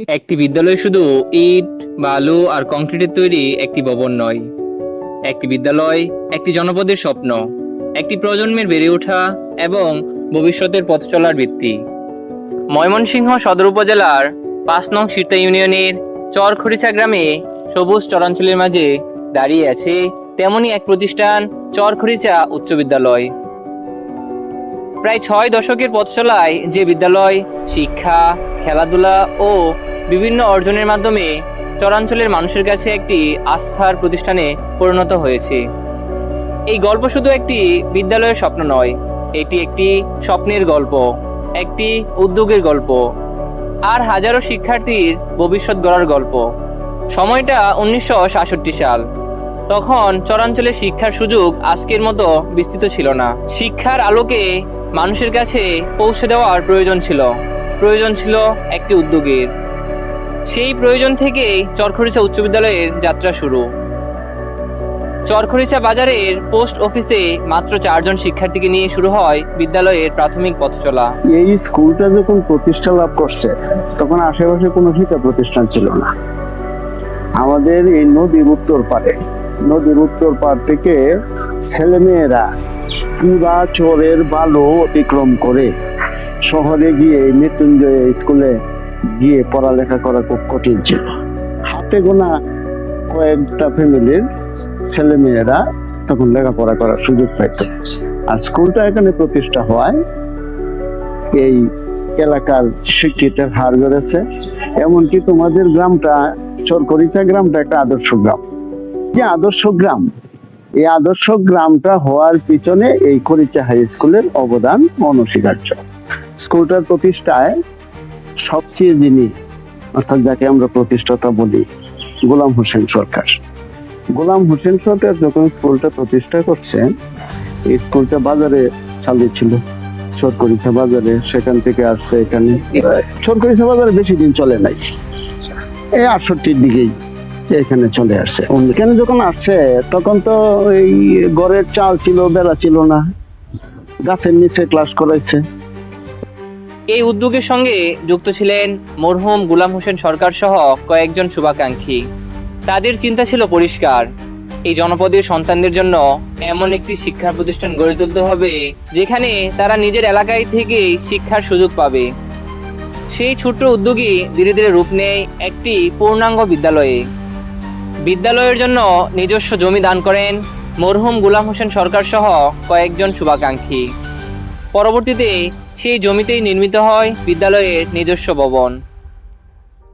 একটি বিদ্যালয় শুধু ইট, বালু আর কংক্রিটের তৈরি একটি ভবন নয়। একটি বিদ্যালয় একটি জনপদের স্বপ্ন, একটি প্রজন্মের বেড়ে ওঠা এবং ভবিষ্যতের পথ চলার ভিত্তি। ময়মনসিংহ সদর উপজেলার ৫ নং সিরতা ইউনিয়নের চরখরিচা গ্রামে সবুজ চরাঞ্চলের মাঝে দাঁড়িয়ে আছে তেমনই এক প্রতিষ্ঠান, চরখরিচা উচ্চ বিদ্যালয়। প্রায় ৬ দশকের পথ চলায় যে বিদ্যালয় শিক্ষা, খেলাধুলা ও বিভিন্ন অর্জনের মাধ্যমে চরাঞ্চলের মানুষের কাছে একটি আস্থার প্রতিষ্ঠানে পরিণত হয়েছে। এই গল্প শুধু একটি বিদ্যালয়ের স্বপ্ন নয়, এটি একটি স্বপ্নের গল্প, একটি উদ্যোগের গল্প, আর হাজারো শিক্ষার্থীর ভবিষ্যৎ গড়ার গল্প। সময়টা ১৯৬৭ সাল। তখন চরাঞ্চলে শিক্ষার সুযোগ আজকের মতো বিস্তৃত ছিল না। শিক্ষার আলোকে মানুষের কাছে পৌঁছে দেওয়ার প্রয়োজন ছিল একটি উদ্যোগের। সেই প্রয়োজন থেকেই চরখরিচা উচ্চ বিদ্যালয়ের যাত্রা শুরু। চরখরিচা বাজারের পোস্ট অফিসে মাত্র ৪ জন শিক্ষার্থীকে নিয়ে শুরু হয় বিদ্যালয়ের প্রাথমিক পথ চলা। এই স্কুলটা যখন প্রতিষ্ঠা লাভ করছে তখন আশেপাশে কোনো শিক্ষা প্রতিষ্ঠান ছিল না। আমাদের এই নদীর উত্তর পাড় থেকে ছেলেমেয়েরা পুরা চরের বালু অতিক্রম করে শহরে গিয়ে মৃত্যুঞ্জয় স্কুলে গিয়ে পড়ালেখা করা খুব কঠিন ছিল। হাতে গোনা কয়েকটা ফ্যামিলির ছেলেমেয়েরা তখন লেখাপড়া করার সুযোগ পাইত। আর স্কুলটা এখানে প্রতিষ্ঠা হওয়ায় এই এলাকার শিক্ষিতের হার বেড়েছে। এমনকি তোমাদের গ্রামটা, চরখরিচা গ্রামটা একটা আদর্শ গ্রাম। যে আদর্শ গ্রাম, এই আদর্শ গ্রামটা হওয়ার পিছনে এই খরিচা হাই স্কুলের অবদান অনস্বীকার্য। স্কুলটার প্রতিষ্ঠায় সবচেয়ে যিনি, অর্থাৎ যাকে আমরা প্রতিষ্ঠাতা বলি, গোলাম হোসেন সরকার যখন স্কুলটা প্রতিষ্ঠা করছেন, এই স্কুলটা বাজারে চালু ছিল, চরখরিচা বাজারে। সেখান থেকে আসছে এখানে। চরখরিচা বাজারে বেশি দিন চলে নাই, এই ৬৮-র দিকেই এখানে চলে আসছে। এখানে যখন আসছে তখন তো এই ঘরের চাল ছিল, বেড়া ছিল না, গাছের নিচে ক্লাস করাইছে। এই উদ্যোগের সঙ্গে যুক্ত ছিলেন মরহুম গোলাম হোসেন সরকার সহ কয়েকজন শুভাকাঙ্ক্ষী। তাদের চিন্তা ছিল পরিষ্কার, এই জনপদের সন্তানদের জন্য এমন একটি শিক্ষা প্রতিষ্ঠান গড়ে তুলতে হবে যেখানে তারা নিজের এলাকায় থেকেই শিক্ষার সুযোগ পাবে। সেই ছোট্ট উদ্যোগই ধীরে ধীরে রূপ নেয় একটি পূর্ণাঙ্গ বিদ্যালয়ের জন্য নিজস্ব জমি দান করেন মরহুম গোলাম হোসেন সরকার সহ কয়েকজন শুভাকাঙ্ক্ষী। পরবর্তীতে সেই জমিতেই নির্মিত হয় বিদ্যালয়ের নিজস্ব ভবন।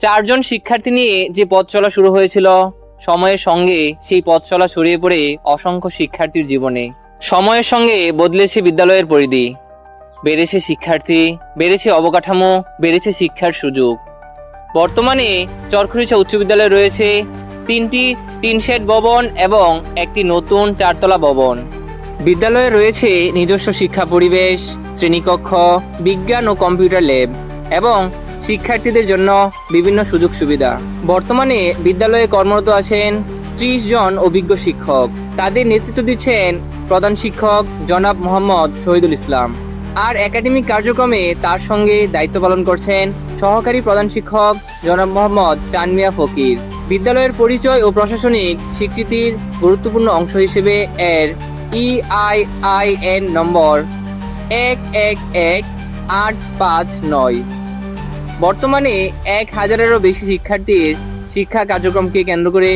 ৪ জন শিক্ষার্থী নিয়ে যে পথ চলা শুরু হয়েছিল, সময়ের সঙ্গে সেই পথ চলা ছড়িয়ে পড়ে অসংখ্য শিক্ষার্থীর জীবনে। সময়ের সঙ্গে বদলেছে বিদ্যালয়ের পরিধি, বেড়েছে শিক্ষার্থী, বেড়েছে অবকাঠামো, বেড়েছে শিক্ষার সুযোগ। বর্তমানে চরখরিচা উচ্চ বিদ্যালয়ে রয়েছে ৩টি টিন শেড ভবন এবং একটি নতুন ৪তলা ভবন। বিদ্যালয়ে রয়েছে নিজস্ব শিক্ষা পরিবেশ, শ্রেণীকক্ষ, বিজ্ঞান ও কম্পিউটার ল্যাব এবং শিক্ষার্থীদের জন্য বিভিন্ন সুযোগ সুবিধা। বর্তমানে বিদ্যালয়ে কর্মরত আছেন ৩০ জন অভিজ্ঞ শিক্ষক। তাদের নেতৃত্ব দিচ্ছেন প্রধান শিক্ষক জনাব মোহাম্মদ শহীদুল ইসলাম। আর একাডেমিক কার্যক্রমে তার সঙ্গে দায়িত্ব পালন করছেন সহকারী প্রধান শিক্ষক জনাব মোহাম্মদ চান মিয়া ফকির। বিদ্যালয়ের পরিচয় ও প্রশাসনিক স্বীকৃতির গুরুত্বপূর্ণ অংশ হিসেবে এর EIIN নম্বর ১১১৮৫৯। বর্তমানে ১,০০০-এরও বেশি শিক্ষার্থীর শিক্ষা কার্যক্রমকে কেন্দ্র করে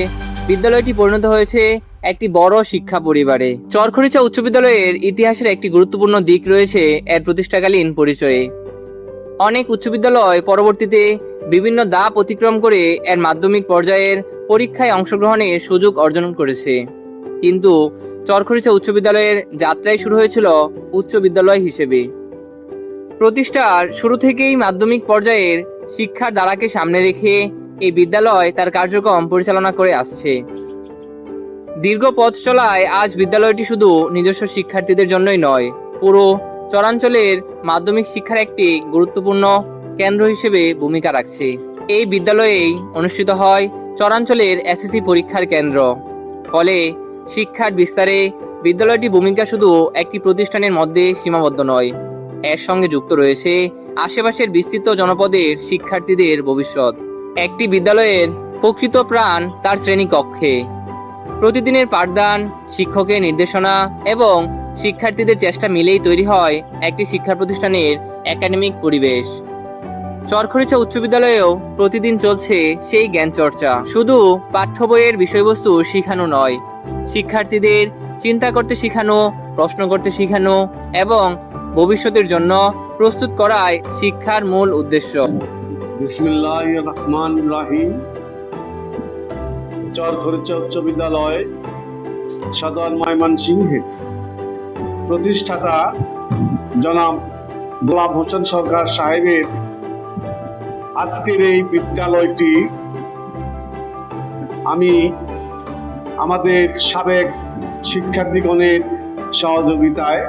বিদ্যালয়টি পরিণত হয়েছে একটি বড় শিক্ষা পরিবারে। চরখরিচা উচ্চ বিদ্যালয়ের ইতিহাসের একটি গুরুত্বপূর্ণ দিক রয়েছে এর প্রতিষ্ঠাকালীন পরিচয়ে। অনেক উচ্চ বিদ্যালয় পরবর্তীতে বিভিন্ন ধাপ অতিক্রম করে এর মাধ্যমিক পর্যায়ের পরীক্ষায় অংশগ্রহণের সুযোগ অর্জন করেছে, কিন্তু চরখরিচা উচ্চ বিদ্যালয়ের যাত্রাই শুরু হয়েছিল উচ্চ বিদ্যালয় হিসেবে। প্রতিষ্ঠার শুরু থেকেই মাধ্যমিক পর্যায়ের শিক্ষার ধারাকে সামনে রেখে এই বিদ্যালয় তার কার্যক্রম পরিচালনা করে আসছে। দীর্ঘ পথ চলায় আজ বিদ্যালয়টি শুধু নিজস্ব শিক্ষার্থীদের জন্যই নয়, পুরো চরাঞ্চলের মাধ্যমিক শিক্ষার একটি গুরুত্বপূর্ণ কেন্দ্র হিসেবে ভূমিকা রাখছে। এই বিদ্যালয়েই অনুষ্ঠিত হয় চরাঞ্চলের SSC পরীক্ষার কেন্দ্র। ফলে শিক্ষার বিস্তারে বিদ্যালয়টির ভূমিকা শুধু একটি প্রতিষ্ঠানের মধ্যে সীমাবদ্ধ নয়, এর সঙ্গে যুক্ত রয়েছে আশেপাশের বিস্তৃত জনপদের শিক্ষার্থীদের ভবিষ্যৎ। একটি বিদ্যালয়ের প্রকৃত প্রাণ তার শ্রেণীকক্ষে। প্রতিদিনের পাঠদান, শিক্ষকের নির্দেশনা এবং শিক্ষার্থীদের চেষ্টা মিলেই তৈরি হয় একটি শিক্ষা প্রতিষ্ঠানের একাডেমিক পরিবেশ। চরখরিচা উচ্চ বিদ্যালয়েও প্রতিদিন চলছে সেই জ্ঞান চর্চা। শুধু পাঠ্য বইয়ের বিষয়বস্তু শেখানো নয়, শিক্ষার্থীদের চিন্তা করতে শেখানো, প্রশ্ন করতে শেখানো এবং ভবিষ্যতের জন্য প্রস্তুত করাই শিক্ষার মূল উদ্দেশ্য। বিসমিল্লাহির রহমানির রহিম। চরখরিচা উচ্চ বিদ্যালয় সদর ময়মনসিংহের প্রতিষ্ঠাতা জনাব গোলাম হোসেন সরকার সাহেবের আজকের এই বিদ্যালয়টি আমি আমাদের সাবেক শিক্ষার্থীগণের সহযোগিতায়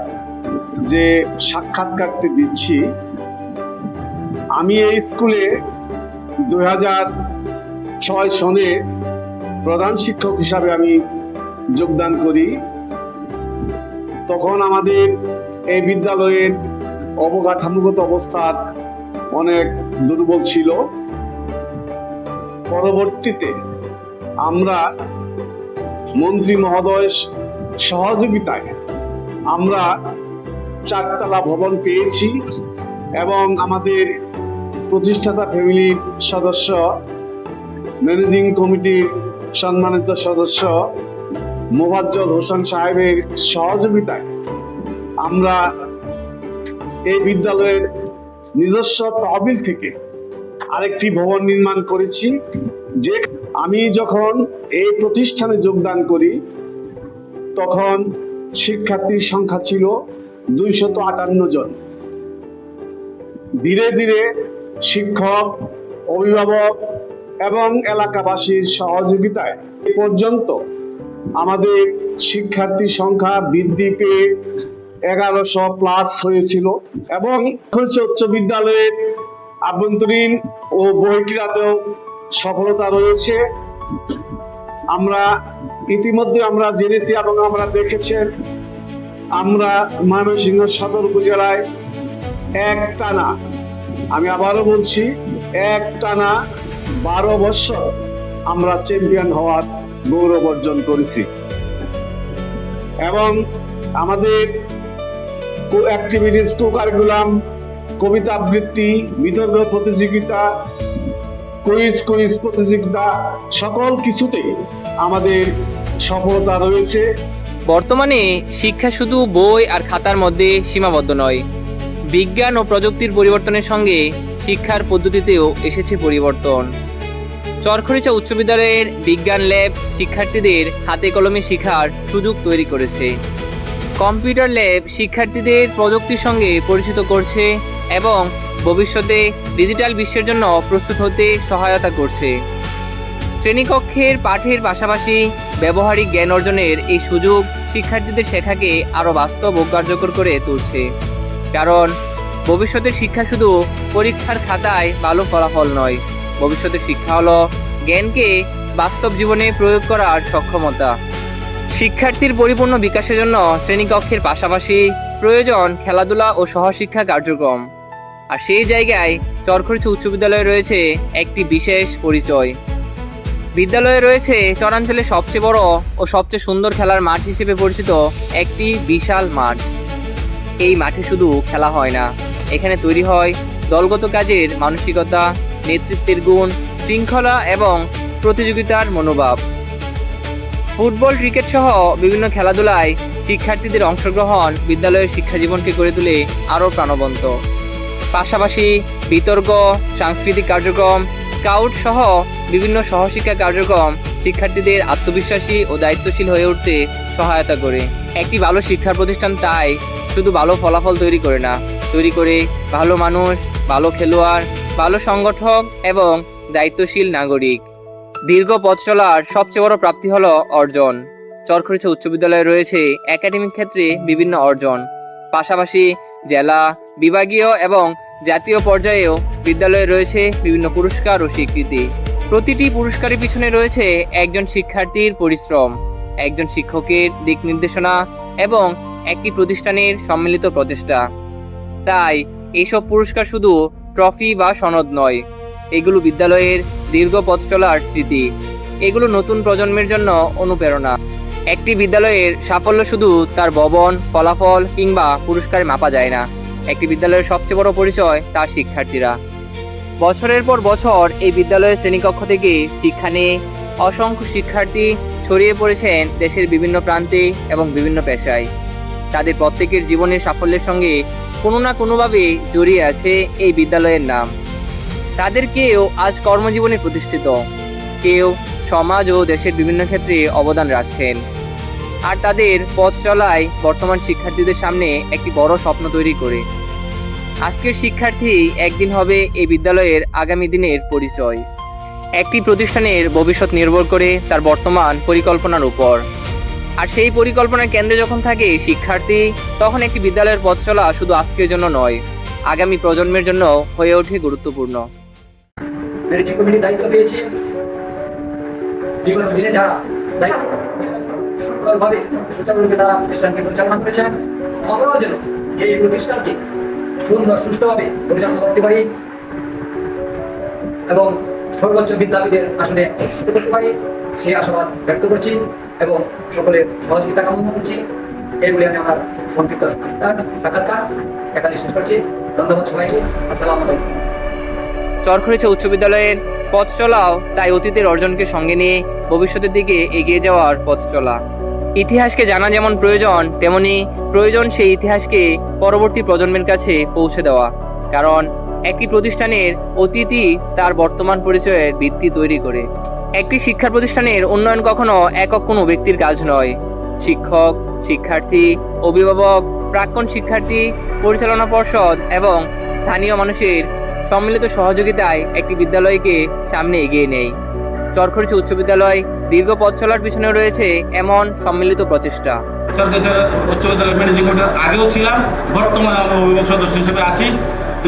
যে সাক্ষাৎকারটি দিচ্ছি, আমি এই স্কুলে 2006 সনে প্রধান শিক্ষক হিসাবে আমি যোগদান করি। তখন আমাদের এই বিদ্যালয়ের অবকাঠামোগত অবস্থা অনেক দুর্বল ছিল। পরবর্তীতে আমরা মন্ত্রী মহোদয় সহযোগিতায় আমরা 4তলা ভবন পেয়েছি এবং আমাদের প্রতিষ্ঠাতা ফ্যামিলির সদস্য, ম্যানেজিং কমিটির সম্মানিত সদস্য মোফাজ্জল হোসেন সাহেবের সহযোগিতায় আমরা এই বিদ্যালয়ের নিজস্ব তহবিল থেকে আরেকটি ভবন নির্মাণ করেছি। যে আমি যখন এই প্রতিষ্ঠানে যোগদান করি তখন শিক্ষার্থীর সংখ্যা ছিল 258 জন। ধীরে ধীরে শিক্ষক, অভিভাবক এবং এলাকাবাসীর সহযোগিতায় এ পর্যন্ত আমাদের শিক্ষার্থীর সংখ্যা বৃদ্ধি পেয়ে 1100 প্লাস হয়েছিল এবং উচ্চ বিদ্যালয়ের আভ্যন্তরীণ ও বহির্ক্রীড়াতেও সফলতা রয়েছে। আমরা ইতিমধ্যে আমরা জেনেছি এবং আমরা দেখেছেন, আমরা ময়মনসিংহ সদর উপজেলায় একটানা, আমি আবারও বলছি, একটানা 12 বছর আমরা চ্যাম্পিয়ন হওয়ার গৌরব অর্জন করেছি। এবং আমাদের অ্যাক্টিভিটিস, কারিকুলাম, কবিতা আবৃত্তি, বিতর্ক প্রতিযোগিতা, কুইজ প্রতিযোগিতা, সকল কিছুতেই আমাদের সফলতা রয়েছে। বর্তমানে শিক্ষা শুধু বই আর খাতার মধ্যে সীমাবদ্ধ নয়, বিজ্ঞান ও প্রযুক্তির পরিবর্তনের সঙ্গে শিক্ষার পদ্ধতিতেও এসেছে পরিবর্তন। চরখরিচা উচ্চ বিদ্যালয়ের বিজ্ঞান ল্যাব শিক্ষার্থীদের হাতে কলমে শেখার সুযোগ তৈরি করেছে। কম্পিউটার ল্যাব শিক্ষার্থীদের প্রযুক্তির সঙ্গে পরিচিত করছে এবং ভবিষ্যতে ডিজিটাল বিশ্বের জন্য প্রস্তুত হতে সহায়তা করছে। শ্রেণীকক্ষের পাঠের পাশাপাশি ব্যবহারিক জ্ঞান অর্জনের এই সুযোগ শিক্ষার্থীদের শেখাকে আরও বাস্তব ও কার্যকর করে তুলছে। কারণ ভবিষ্যতের শিক্ষা শুধু পরীক্ষার খাতায় ভালো ফলাফল নয়, ভবিষ্যতের শিক্ষা হলো জ্ঞানকে বাস্তব জীবনে প্রয়োগ করার সক্ষমতা। শিক্ষার্থীর পরিপূর্ণ বিকাশের জন্য শ্রেণীকক্ষের পাশাপাশি প্রয়োজন খেলাধুলা ও সহশিক্ষা কার্যক্রম। আর সেই জায়গায় চরখরিচা উচ্চ বিদ্যালয়ে রয়েছে একটি বিশেষ পরিচয়। বিদ্যালয়ে রয়েছে চরাঞ্চলের সবচেয়ে বড় ও সবচেয়ে সুন্দর খেলার মাঠ হিসেবে পরিচিত একটি বিশাল মাঠ। এই মাঠে শুধু খেলা হয় না, এখানে তৈরি হয় দলগত কাজের মানসিকতা, নেতৃত্বের গুণ, শৃঙ্খলা এবং প্রতিযোগিতার মনোভাব। ফুটবল, ক্রিকেট সহ বিভিন্ন খেলাধুলায় শিক্ষার্থীদের অংশগ্রহণ বিদ্যালয়ের শিক্ষা জীবনকে গড়ে তোলে আরও প্রাণবন্ত। পাশাপাশি বিতর্ক, সাংস্কৃতিক কার্যক্রম, স্কাউট সহ বিভিন্ন সহশিক্ষা কার্যক্রম শিক্ষার্থীদের আত্মবিশ্বাসী ও দায়িত্বশীল হয়ে উঠতে সহায়তা করে। একটি ভালো শিক্ষা প্রতিষ্ঠান তাই শুধু ভালো ফলাফল তৈরি করে না, তৈরি করে ভালো মানুষ, ভালো খেলোয়াড়, ভালো সংগঠক এবং দায়িত্বশীল নাগরিক। দীর্ঘ পথ চলার সবচেয়ে বড় প্রাপ্তি হলো অর্জন। চরখরিচা উচ্চ বিদ্যালয়ে রয়েছে একাডেমিক ক্ষেত্রে বিভিন্ন অর্জন, পাশাপাশি জেলা, বিভাগীয় এবং জাতীয় পর্যায়েও বিদ্যালয়ে রয়েছে বিভিন্ন পুরস্কার ও স্বীকৃতি। প্রতিটি পুরস্কারের পিছনে রয়েছে একজন শিক্ষার্থীর পরিশ্রম, একজন শিক্ষকের দিক নির্দেশনা এবং একটি প্রতিষ্ঠানের সম্মিলিত প্রচেষ্টা। তাই এইসব পুরস্কার শুধু ট্রফি বা সনদ নয়, এগুলো বিদ্যালয়ের দীর্ঘ পথ চলার স্মৃতি। এগুলো নতুন প্রজন্মের জন্য অনুপ্রেরণা। একটি বিদ্যালয়ের সাফল্য শুধু তার ভবন, ফলাফল কিংবা পুরস্কারে মাপা যায় না। একটি বিদ্যালয়ের সবচেয়ে বড় পরিচয় তার শিক্ষার্থীরা। বছরের পর বছর এই বিদ্যালয়ের শ্রেণীকক্ষ থেকে শিক্ষা নিয়ে অসংখ্য শিক্ষার্থী ছড়িয়ে পড়েছেন দেশের বিভিন্ন প্রান্তে এবং বিভিন্ন পেশায়। তাদের প্রত্যেকের জীবনের সাফল্যের সঙ্গে কোনো না কোনোভাবে জড়িয়ে আছে এই বিদ্যালয়ের নাম। তাদের কেউ আজ কর্মজীবনে প্রতিষ্ঠিত, কেউ সমাজ ও দেশের বিভিন্ন ক্ষেত্রে অবদান রাখছেন। আর তাদের পথ চলায় বর্তমান শিক্ষার্থীদের সামনে একটি বড় স্বপ্ন তৈরি করে। আজকের শিক্ষার্থী একদিন হবে এই বিদ্যালয়ের আগামী দিনের পরিচয়। একটি প্রতিষ্ঠানের ভবিষ্যৎ নির্ভর করে তার বর্তমান পরিকল্পনার উপর। আর সেই পরিকল্পনার কেন্দ্রে যখন থাকে শিক্ষার্থী, তখন একটি বিদ্যালয়ের পথ চলা শুধু আজকের জন্য নয়, আগামী প্রজন্মের জন্য হয়ে ওঠে গুরুত্বপূর্ণ। ম্যানেজিং কমিটির দায়িত্ব পেয়েছি। বিগত দিনে যারা দায়িত্ব সুন্দরভাবে সুচারুরূপে তারা প্রতিষ্ঠানকে পরিচালনা করেছেন, আমরাও যেন এই প্রতিষ্ঠানকে সুন্দর সুষ্ঠুভাবে পরিচালনা করতে পারি এবং সর্বোচ্চ বিদ্যাপীঠের আসনে করতে পারি, সেই আশাবাদ ব্যক্ত করছি এবং সকলের সহযোগিতা কামনা করছি। এই বলে আমি আমার সংক্ষিপ্ত সাক্ষাৎকার এখানে শেষ করছি। ধন্যবাদ সবাইকে। আসসালামু আলাইকুম। চরখড়িচা উচ্চ বিদ্যালয়ের পথ চলাও তাই অতীতের অর্জনকে সঙ্গে নিয়ে ভবিষ্যতের দিকে এগিয়ে যাওয়ার পথ চলা। ইতিহাসকে জানা যেমন প্রয়োজন, তেমনি প্রয়োজন সেই ইতিহাসকে পরবর্তী প্রজন্মের কাছে পৌঁছে দেওয়া। কারণ একটি প্রতিষ্ঠানের অতীতই তার বর্তমান পরিচয়ের ভিত্তি তৈরি করে। একটি শিক্ষা প্রতিষ্ঠানের উন্নয়ন কখনো একক কোনো ব্যক্তির কাজ নয়। শিক্ষক, শিক্ষার্থী, অভিভাবক, প্রাক্তন শিক্ষার্থী, পরিচালনা পর্ষদ এবং স্থানীয় মানুষের সম্মিলিত সহযোগিতায় একটি বিদ্যালয়কে সামনে এগিয়ে নেয়। চরখড়িচা উচ্চ বিদ্যালয় দীর্ঘ পথ চলার পিছনে রয়েছে এমন সম্মিলিত প্রচেষ্টা। চরখড়িচা উচ্চ বিদ্যালয় ম্যানেজিং কমিটির আগেও ছিলাম, বর্তমানে আমি অভিভাবক সদস্য হিসেবে আছি।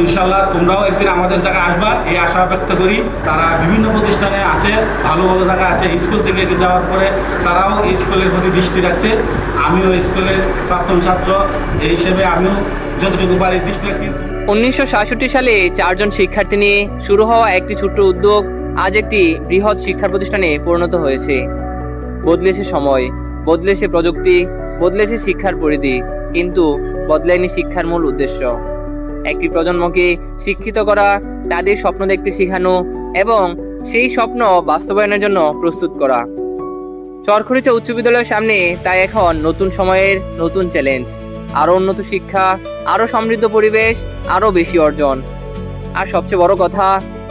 ইনশাল্লাহ তোমরাও একদিন আমাদের জায়গায় আসবা, এই আশা ব্যক্ত করি। তারা বিভিন্ন প্রতিষ্ঠানে আছে, ভালো ভালো জায়গা আছে। স্কুল থেকে যাওয়ার পরে তারাও স্কুলের প্রতি দৃষ্টি রাখছে। আমিও স্কুলের প্রাক্তন ছাত্র, এই হিসেবে আমিও যতটুকু পারি দৃষ্টি রাখছি। 1966 সালে 4 জন শিক্ষার্থী নিয়ে শুরু হওয়া একটি ছোট্ট উদ্যোগ আজ একটি বৃহৎ শিক্ষা প্রতিষ্ঠানে পরিণত হয়েছে। বদলেছে সময়, বদলেছে প্রযুক্তি, বদলেছে শিক্ষার পরিধি, কিন্তু বদলায়নি শিক্ষার মূল উদ্দেশ্য। একটি প্রজন্মকে শিক্ষিত করা, তাদের স্বপ্ন দেখতে শেখানো এবং সেই স্বপ্ন বাস্তবায়নের জন্য প্রস্তুত করা। চরখড়িচা উচ্চ বিদ্যালয়ের সামনে তাই এখন নতুন সময়ের নতুন চ্যালেঞ্জ। আরো উন্নত শিক্ষা, আরো সমৃদ্ধ পরিবেশ, আরো বেশি অর্জন। আর সবচেয়ে বড় কথা,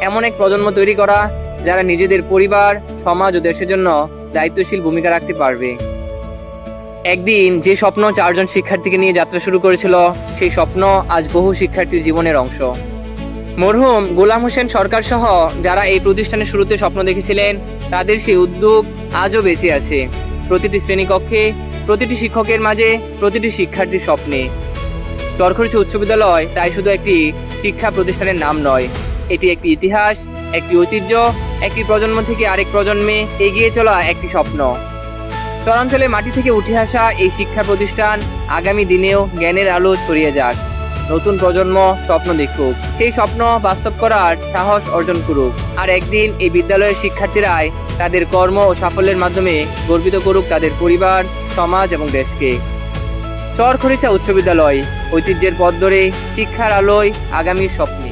এমন এক প্রজন্ম তৈরি করা যারা নিজেদের পরিবার, সমাজ ও দেশের জন্য দায়িত্বশীল ভূমিকা রাখতে পারবে। একদিন যে স্বপ্ন 4 জন শিক্ষার্থীকে নিয়ে যাত্রা শুরু করেছিল, সেই স্বপ্ন আজ বহু শিক্ষার্থীর জীবনের অংশ। মরহুম গোলাম হোসেন সরকার সহ যারা এই প্রতিষ্ঠানের শুরুতে স্বপ্ন দেখেছিলেন, তাদের সেই উদ্যোগ আজও বেঁচে আছে। প্রতিটি শ্রেণীকক্ষে, প্রতিটি শিক্ষকের মাঝে, প্রতিটি শিক্ষার্থীর স্বপ্নে। চরখড়িচা উচ্চ বিদ্যালয় তাই শুধু একটি শিক্ষা প্রতিষ্ঠানের নাম নয়, এটি একটি ইতিহাস, একটি ঐতিহ্য, একটি প্রজন্ম থেকে আরেক প্রজন্মে এগিয়ে চলা একটি স্বপ্ন। চরাঞ্চলে মাটি থেকে উঠে আসা এই শিক্ষা প্রতিষ্ঠান আগামী দিনেও জ্ঞানের আলো ছড়িয়ে যাক। নতুন প্রজন্ম স্বপ্ন দেখুক, সেই স্বপ্ন বাস্তব করার সাহস অর্জন করুক। আর একদিন এই বিদ্যালয়ের শিক্ষার্থীরাই তাদের কর্ম ও সাফল্যের মাধ্যমে গর্বিত করুক তাদের পরিবার, সমাজ এবং দেশকে। চরখড়িচা উচ্চ বিদ্যালয় ঐতিহ্যের পথ ধরে শিক্ষার আলোয় আগামীর স্বপ্নে।